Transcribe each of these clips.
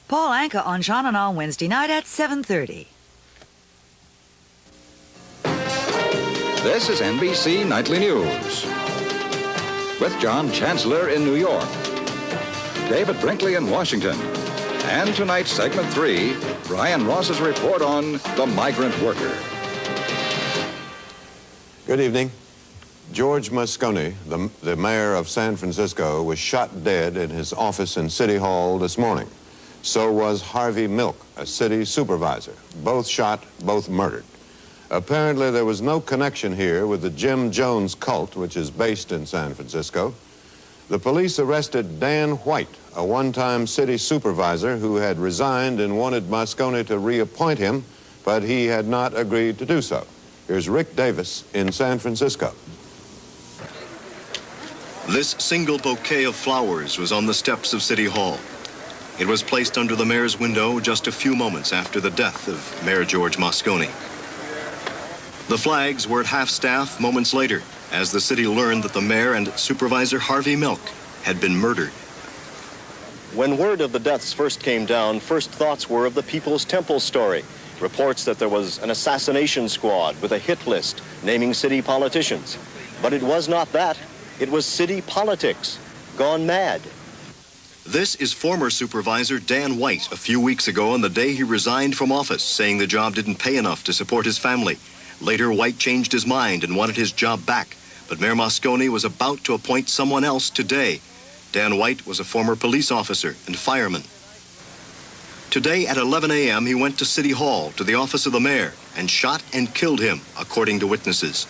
Paul Anka on Sean and On Wednesday night at 7:30. This is NBC Nightly News. With John Chancellor in New York, David Brinkley in Washington, and tonight's segment 3, Brian Ross's report on the migrant worker. Good evening. George Moscone, the mayor of San Francisco, was shot dead in his office in City Hall this morning. So was Harvey Milk, a city supervisor. Both shot, both murdered. Apparently, there was no connection here with the Jim Jones cult, which is based in San Francisco. The police arrested Dan White, a one-time city supervisor who had resigned and wanted Moscone to reappoint him, but he had not agreed to do so. Here's Rick Davis in San Francisco. This single bouquet of flowers was on the steps of City Hall. It was placed under the mayor's window just a few moments after the death of Mayor George Moscone. The flags were at half-staff moments later as the city learned that the mayor and Supervisor Harvey Milk had been murdered. When word of the deaths first came down, first thoughts were of the People's Temple story. Reports that there was an assassination squad with a hit list naming city politicians. But it was not that. It was city politics gone mad. This is former Supervisor Dan White a few weeks ago on the day he resigned from office, saying the job didn't pay enough to support his family. Later, White changed his mind and wanted his job back, but Mayor Moscone was about to appoint someone else today. Dan White was a former police officer and fireman. Today at 11 a.m., he went to City Hall, to the office of the mayor, and shot and killed him, according to witnesses.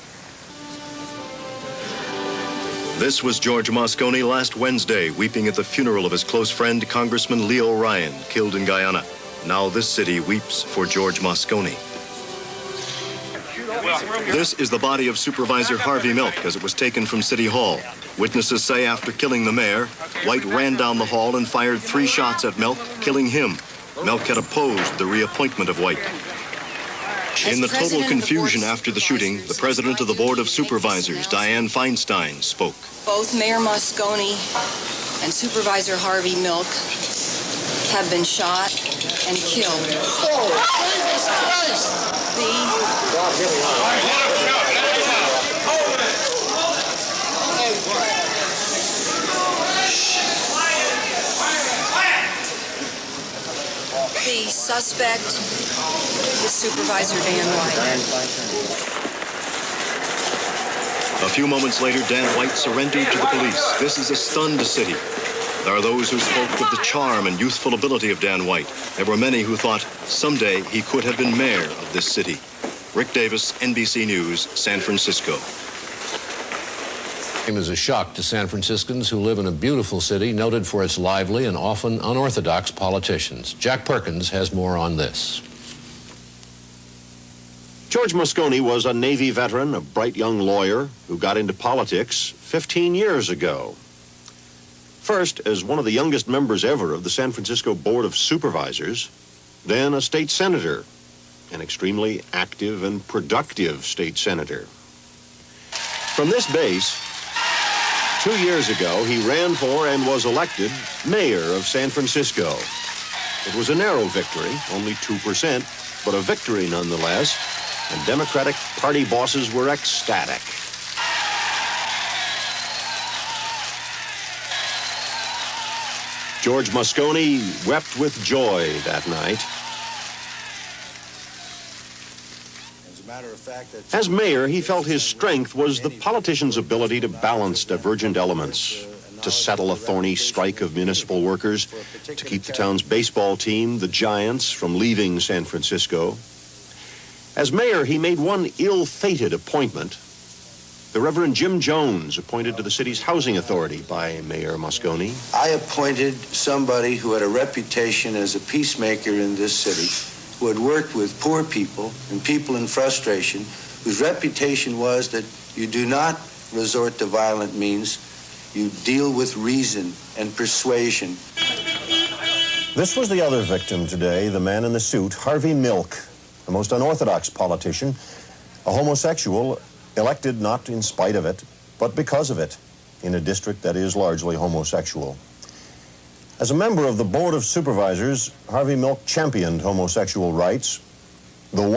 This was George Moscone last Wednesday, weeping at the funeral of his close friend, Congressman Leo Ryan, killed in Guyana. Now this city weeps for George Moscone. This is the body of Supervisor Harvey Milk as it was taken from City Hall. Witnesses say after killing the mayor, White ran down the hall and fired 3 shots at Milk, killing him. Milk had opposed the reappointment of White. In the total confusion after the shooting, the president of the Board of Supervisors, Dianne Feinstein, spoke. Both Mayor Moscone and Supervisor Harvey Milk have been shot and killed. The suspect is Supervisor Dan White. A few moments later, Dan White surrendered to the police. This is a stunned city. There are those who spoke of the charm and youthful ability of Dan White. There were many who thought someday he could have been mayor of this city. Rick Davis, NBC News, San Francisco. It was a shock to San Franciscans who live in a beautiful city noted for its lively and often unorthodox politicians. Jack Perkins has more on this. George Moscone was a Navy veteran, a bright young lawyer who got into politics 15 years ago. First, as one of the youngest members ever of the San Francisco Board of Supervisors, then a state senator, an extremely active and productive state senator. From this base, 2 years ago, he ran for and was elected mayor of San Francisco. It was a narrow victory, only 2%, but a victory nonetheless, and Democratic Party bosses were ecstatic. George Moscone wept with joy that night. As mayor, he felt his strength was the politician's ability to balance divergent elements, to settle a thorny strike of municipal workers, to keep the town's baseball team, the Giants, from leaving San Francisco. As mayor, he made one ill-fated appointment. The Reverend Jim Jones, appointed to the city's housing authority by Mayor Moscone. I appointed somebody who had a reputation as a peacemaker in this city, who had worked with poor people and people in frustration, whose reputation was that you do not resort to violent means, you deal with reason and persuasion. This was the other victim today, the man in the suit, Harvey Milk, the most unorthodox politician, a homosexual, elected not in spite of it, but because of it, in a district that is largely homosexual. As a member of the Board of Supervisors, Harvey Milk championed homosexual rights. The